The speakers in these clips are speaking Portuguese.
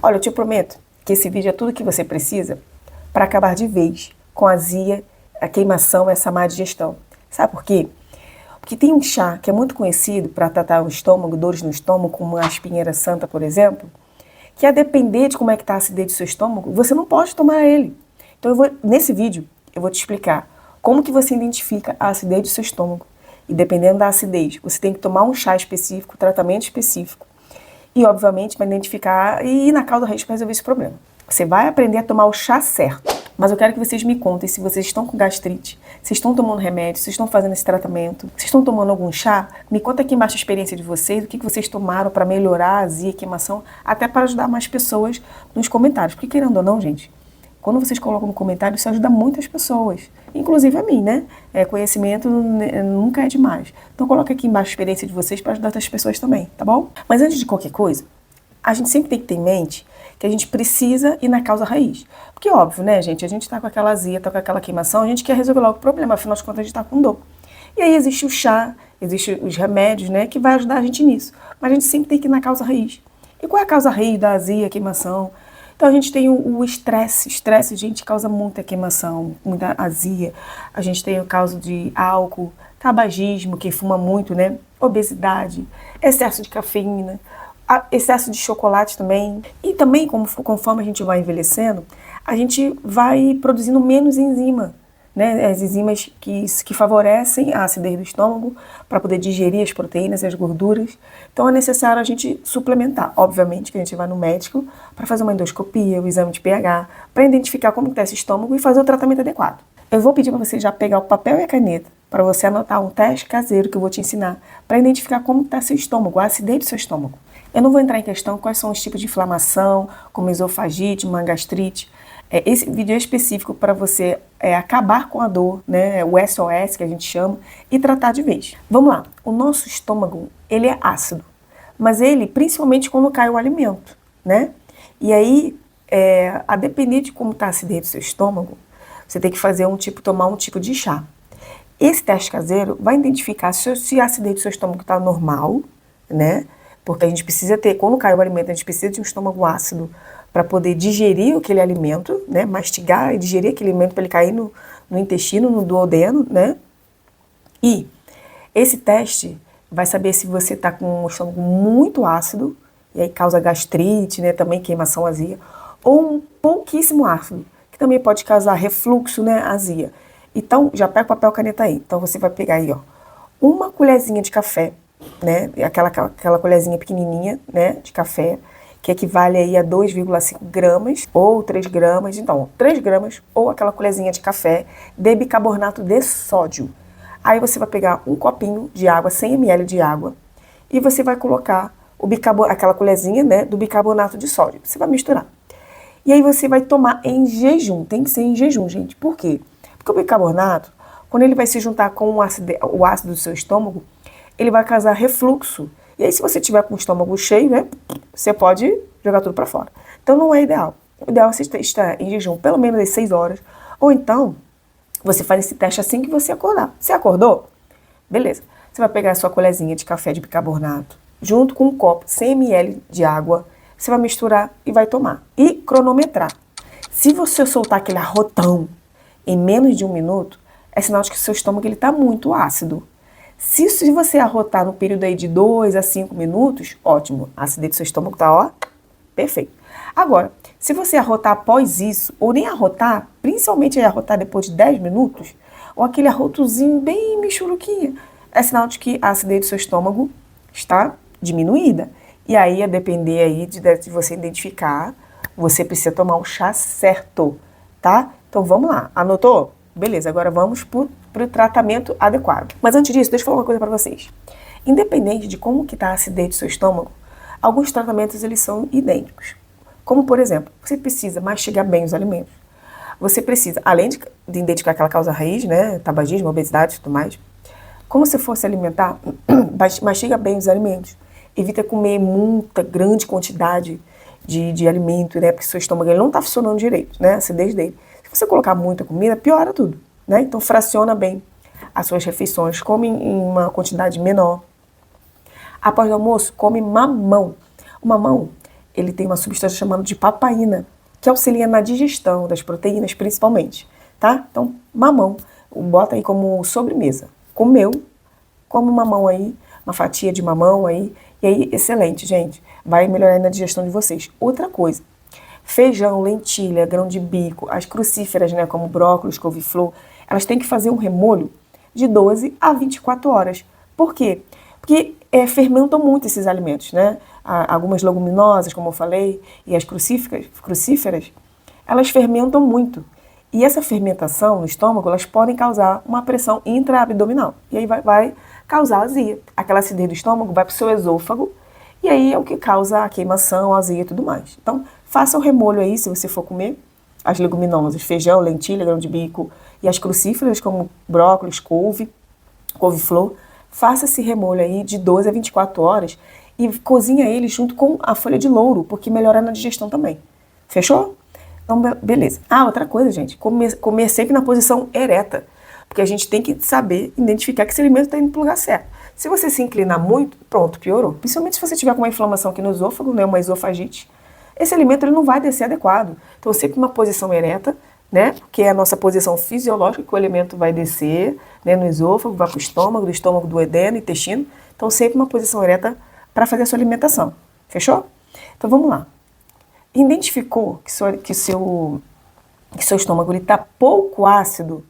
Olha, eu te prometo que esse vídeo é tudo que você precisa para acabar de vez com a azia, a queimação, essa má digestão. Sabe por quê? Porque tem um chá que é muito conhecido para tratar o estômago, dores no estômago, como a espinheira santa, por exemplo, que a depender de como é que está a acidez do seu estômago, você não pode tomar ele. Então nesse vídeo eu vou te explicar como que você identifica a acidez do seu estômago. E dependendo da acidez, você tem que tomar um chá específico, tratamento específico. E obviamente vai identificar e ir na causa raiz para resolver esse problema. Você vai aprender a tomar o chá certo. Mas eu quero que vocês me contem se vocês estão com gastrite, se estão tomando remédio, se estão fazendo esse tratamento, se estão tomando algum chá. Me conta aqui embaixo a experiência de vocês, o que vocês tomaram para melhorar a azia, a queimação, até para ajudar mais pessoas nos comentários. Porque querendo ou não, gente, quando vocês colocam no comentário, isso ajuda muitas pessoas. Inclusive a mim, né? Conhecimento nunca é demais. Então coloca aqui embaixo a experiência de vocês para ajudar outras pessoas também, tá bom? Mas antes de qualquer coisa, a gente sempre tem que ter em mente que a gente precisa ir na causa raiz. Porque óbvio, né, gente? A gente tá com aquela azia, tá com aquela queimação, a gente quer resolver logo o problema, afinal de contas a gente tá com dor. E aí existe o chá, existe os remédios, né, que vai ajudar a gente nisso. Mas a gente sempre tem que ir na causa raiz. E qual é a causa raiz da azia, queimação? Então a gente tem o estresse. Estresse, gente, causa muita queimação, muita azia. A gente tem o caso de álcool, tabagismo, quem fuma muito, né? Obesidade, excesso de cafeína, excesso de chocolate também. E também, conforme a gente vai envelhecendo, a gente vai produzindo menos enzima, né? As enzimas que favorecem a acidez do estômago para poder digerir as proteínas e as gorduras. Então é necessário a gente suplementar. Obviamente que a gente vai no médico para fazer uma endoscopia, o exame de pH, para identificar como está esse estômago e fazer o tratamento adequado. Eu vou pedir para você já pegar o papel e a caneta para você anotar um teste caseiro que eu vou te ensinar para identificar como está seu estômago, a acidez do seu estômago. Eu não vou entrar em questão quais são os tipos de inflamação, como esofagite, uma gastrite. Esse vídeo é específico para você acabar com a dor, né, o SOS que a gente chama, e tratar de vez. Vamos lá, o nosso estômago, ele é ácido, mas ele, principalmente quando cai o alimento, né? E aí, a depender de como está a acidez do seu estômago, você tem que fazer tomar um tipo de chá. Esse teste caseiro vai identificar se a acidez do seu estômago está normal, né? Porque a gente precisa ter, quando cai o alimento, a gente precisa de um estômago ácido para poder digerir aquele alimento, né? Mastigar e digerir aquele alimento para ele cair no intestino, no duodeno, né? E esse teste vai saber se você está com um estômago muito ácido, e aí causa gastrite, né? Também queimação, azia, ou um pouquíssimo ácido, que também pode causar refluxo, né? Azia. Então, já pega o papel e caneta aí. Então, você vai pegar aí, ó, uma colherzinha de café, né? Aquela colherzinha pequenininha, né? De café, que equivale aí a 2,5 gramas ou 3 gramas. Então, 3 gramas ou aquela colherzinha de café de bicarbonato de sódio. Aí você vai pegar um copinho de água, 100 ml de água, e você vai colocar aquela colherzinha, né, do bicarbonato de sódio. Você vai misturar. E aí você vai tomar em jejum. Tem que ser em jejum, gente. Por quê? Porque o bicarbonato, quando ele vai se juntar com o ácido do seu estômago, ele vai causar refluxo. E aí, se você tiver com o estômago cheio, né, você pode jogar tudo para fora. Então, não é ideal. O ideal é você estar em jejum pelo menos às 6 horas. Ou então, você faz esse teste assim que você acordar. Você acordou? Beleza. Você vai pegar a sua colherzinha de café de bicarbonato, junto com um copo, 100 ml de água. Você vai misturar e vai tomar. E cronometrar. Se você soltar aquele arrotão em menos de 1 minuto, é sinal de que o seu estômago está muito ácido. Se você arrotar no período aí de 2 a 5 minutos, ótimo, a acidez do seu estômago tá, ó, perfeito. Agora, se você arrotar após isso, ou nem arrotar, principalmente arrotar depois de 10 minutos, ou aquele arrotozinho bem michuruquinha, é sinal de que a acidez do seu estômago está diminuída. E aí, a depender aí de você identificar, você precisa tomar o chá certo, tá? Então, vamos lá. Anotou? Beleza, agora vamos pro tratamento adequado. Mas antes disso, deixa eu falar uma coisa para vocês. Independente de como que tá a acidez do seu estômago, alguns tratamentos eles são idênticos. Como, por exemplo, você precisa mastigar bem os alimentos. Você precisa, além de identificar aquela causa raiz, né, tabagismo, obesidade e tudo mais, como se fosse alimentar, mastiga bem os alimentos. Evita comer muita, grande quantidade de alimento, né, porque seu estômago ele não está funcionando direito, né, a acidez dele. Se você colocar muita comida, piora tudo, né? Então, fraciona bem as suas refeições, come em uma quantidade menor. Após o almoço, come mamão. O mamão, ele tem uma substância chamada de papaína, que auxilia na digestão das proteínas, principalmente, tá? Então, mamão, bota aí como sobremesa. Comeu, come um mamão aí, uma fatia de mamão aí, e aí, excelente, gente. Vai melhorar na digestão de vocês. Outra coisa, feijão, lentilha, grão de bico, as crucíferas, né, como brócolis, couve-flor, elas têm que fazer um remolho de 12 a 24 horas. Por quê? Porque fermentam muito esses alimentos, né? Algumas leguminosas, como eu falei, e as crucíferas, elas fermentam muito. E essa fermentação no estômago, elas podem causar uma pressão intraabdominal. E aí vai causar azia. Aquela acidez do estômago vai para o seu esôfago, e aí é o que causa a queimação, a azia e tudo mais. Então, faça o remolho aí, se você for comer as leguminosas, feijão, lentilha, grão de bico e as crucíferas, como brócolis, couve-flor. Faça esse remolho aí de 12 a 24 horas e cozinha ele junto com a folha de louro, porque melhora na digestão também. Fechou? Então, beleza. Outra coisa, gente, comer sempre na posição ereta, porque a gente tem que saber identificar que esse alimento está indo para o lugar certo. Se você se inclinar muito, pronto, piorou. Principalmente se você tiver com uma inflamação aqui no esôfago, né, uma esofagite, esse alimento ele não vai descer adequado. Então, sempre uma posição ereta, né, que é a nossa posição fisiológica, que o alimento vai descer, né, no esôfago, vai para o estômago, do estômago do duodeno, intestino. Então, sempre uma posição ereta para fazer a sua alimentação. Fechou? Então, vamos lá. Identificou que seu estômago está pouco ácido,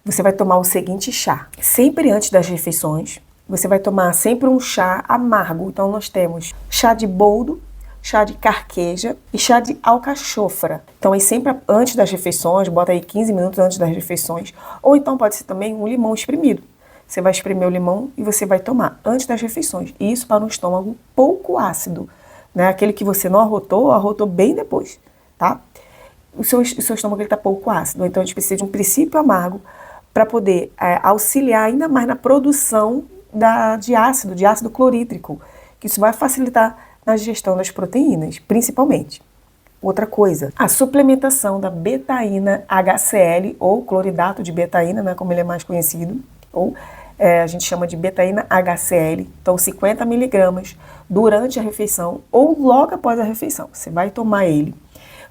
você vai tomar o seguinte chá. Sempre antes das refeições, você vai tomar sempre um chá amargo. Então, nós temos chá de boldo, chá de carqueja e chá de alcachofra. Então, aí sempre antes das refeições, bota aí 15 minutos antes das refeições. Ou então pode ser também um limão espremido. Você vai espremer o limão e você vai tomar antes das refeições. E isso para um estômago pouco ácido, né? Aquele que você não arrotou bem depois, tá? O seu estômago está pouco ácido. Então, a gente precisa de um princípio amargo para poder auxiliar ainda mais na produção de ácido clorídrico, que isso vai facilitar na digestão das proteínas, principalmente. Outra coisa, a suplementação da betaína HCl, ou cloridato de betaína, né, como ele é mais conhecido, ou a gente chama de betaína HCl, então 50 miligramas durante a refeição ou logo após a refeição. Você vai tomar ele.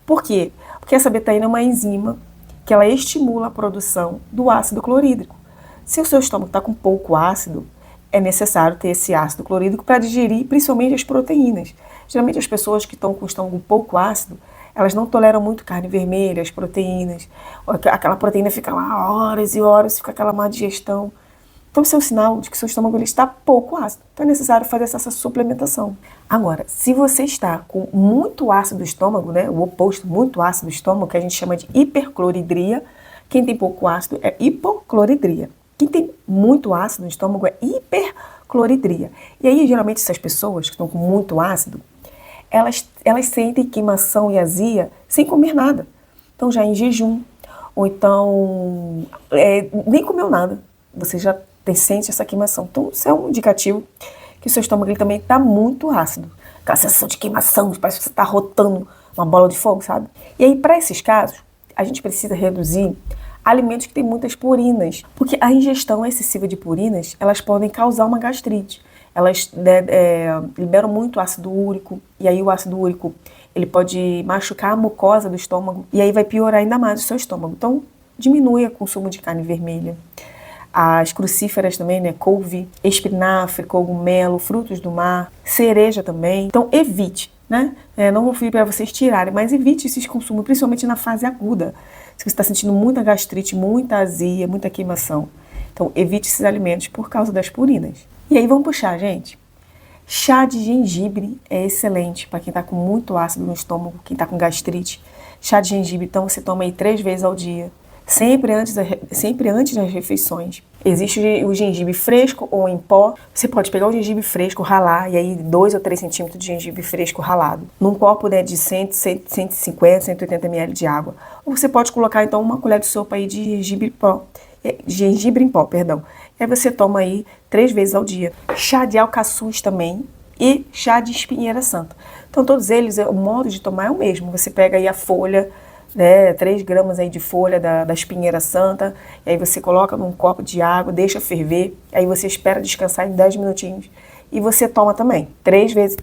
Por quê? Porque essa betaína é uma enzima que ela estimula a produção do ácido clorídrico. Se o seu estômago está com pouco ácido, é necessário ter esse ácido clorídrico para digerir principalmente as proteínas. Geralmente as pessoas que estão com o estômago pouco ácido, elas não toleram muito carne vermelha, as proteínas. Aquela proteína fica lá horas e horas, fica aquela má digestão. Então isso é um sinal de que seu estômago ele está pouco ácido. Então é necessário fazer essa suplementação. Agora, se você está com muito ácido no estômago, né, o oposto, muito ácido no estômago, que a gente chama de hipercloridria, quem tem pouco ácido é hipocloridria. Quem tem muito ácido no estômago é hipercloridria. E aí, geralmente, essas pessoas que estão com muito ácido, elas sentem queimação e azia sem comer nada. Então, já em jejum, ou então nem comeu nada. Você já sente essa queimação. Então, isso é um indicativo que o seu estômago ele também está muito ácido. Aquela sensação de queimação, parece que você está rotando uma bola de fogo, sabe? E aí, para esses casos, a gente precisa reduzir alimentos que têm muitas purinas, porque a ingestão excessiva de purinas, elas podem causar uma gastrite. Elas liberam muito ácido úrico, e aí o ácido úrico ele pode machucar a mucosa do estômago, e aí vai piorar ainda mais o seu estômago. Então, diminui o consumo de carne vermelha. As crucíferas também, né, couve, espinafre, cogumelo, frutos do mar, cereja também. Então, evite, né? Não vou pedir para vocês tirarem, mas evite esses consumos, principalmente na fase aguda. Se você está sentindo muita gastrite, muita azia, muita queimação. Então, evite esses alimentos por causa das purinas. E aí, vamos pro chá, gente. Chá de gengibre é excelente para quem está com muito ácido no estômago, quem está com gastrite. Chá de gengibre, então, você toma aí 3 vezes ao dia. Sempre antes das refeições. Existe o gengibre fresco ou em pó. Você pode pegar o gengibre fresco, ralar, e aí 2 ou 3 centímetros de gengibre fresco ralado. Num copo, né, de 100, 150, 180 ml de água. Ou você pode colocar, então, uma colher de sopa aí de gengibre em pó, perdão. E aí você toma aí 3 vezes ao dia. Chá de alcaçuz também e chá de espinheira santa. Então, todos eles, o modo de tomar é o mesmo. Você pega aí a folha, né, 3 gramas aí de folha da espinheira santa, e aí você coloca num copo de água, deixa ferver, aí você espera descansar em 10 minutinhos e você toma também, 3 vezes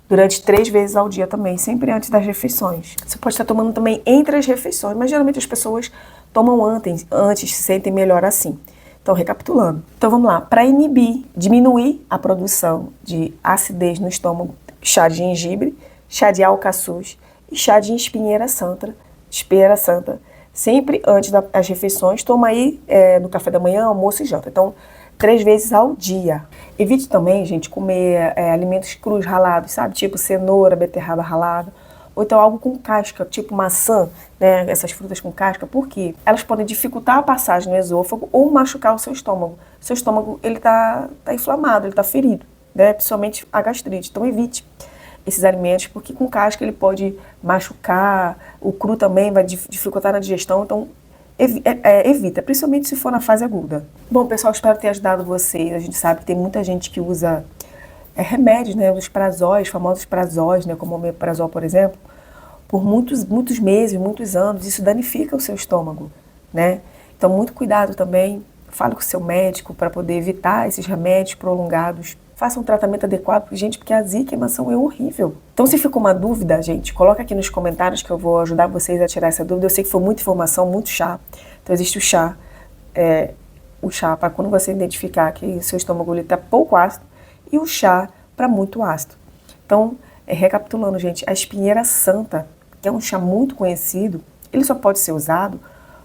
durante 3 vezes ao dia também, sempre antes das refeições. Você pode estar tomando também entre as refeições, mas geralmente as pessoas tomam antes se sentem melhor assim. Então, recapitulando. Então, vamos lá. Para inibir, diminuir a produção de acidez no estômago, chá de gengibre, chá de alcaçuz e chá de espinheira santa, sempre antes das refeições. Toma aí no café da manhã, almoço e janta. Então, 3 vezes ao dia. Evite também, gente, comer alimentos crus ralados, sabe? Tipo cenoura, beterraba ralada. Ou então algo com casca, tipo maçã, né? Essas frutas com casca. Por quê? Elas podem dificultar a passagem no esôfago ou machucar o seu estômago. Seu estômago, ele tá inflamado, ele tá ferido, né? Principalmente a gastrite. Então evite esses alimentos, porque com casca ele pode machucar, o cru também vai dificultar na digestão. Então evita, principalmente se for na fase aguda. Bom, pessoal, espero ter ajudado vocês. A gente sabe que tem muita gente que usa remédios, né, os prazóis, famosos prazóis, né, como o omeprazol, por exemplo, por muitos meses, muitos anos. Isso danifica o seu estômago, né? Então, muito cuidado também. Fale com o seu médico para poder evitar esses remédios prolongados. Faça um tratamento adequado, gente, porque a azia e queimação é horrível. Então, se ficou uma dúvida, gente, coloca aqui nos comentários que eu vou ajudar vocês a tirar essa dúvida. Eu sei que foi muita informação, muito chá. Então, existe o chá para quando você identificar que o seu estômago está pouco ácido, e o chá para muito ácido. Então, recapitulando, gente, a espinheira santa, que é um chá muito conhecido, ele só pode ser usado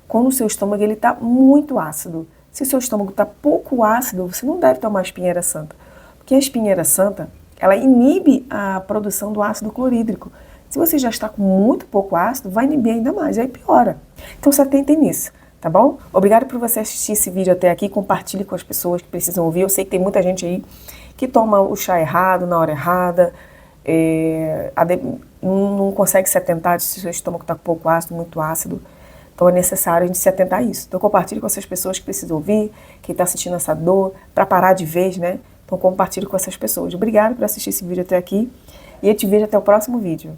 quando o seu estômago está muito ácido. Se o seu estômago está pouco ácido, você não deve tomar espinheira santa. Porque a espinheira santa, ela inibe a produção do ácido clorídrico. Se você já está com muito pouco ácido, vai inibir ainda mais, aí piora. Então, se atentem nisso, tá bom? Obrigada por você assistir esse vídeo até aqui, compartilhe com as pessoas que precisam ouvir. Eu sei que tem muita gente aí que toma o chá errado, na hora errada, não consegue se atentar se o seu estômago está com pouco ácido, muito ácido. Então é necessário a gente se atentar a isso. Então compartilhe com essas pessoas que precisam ouvir, quem está sentindo essa dor, para parar de vez, né? Então compartilhe com essas pessoas. Obrigada por assistir esse vídeo até aqui e eu te vejo até o próximo vídeo.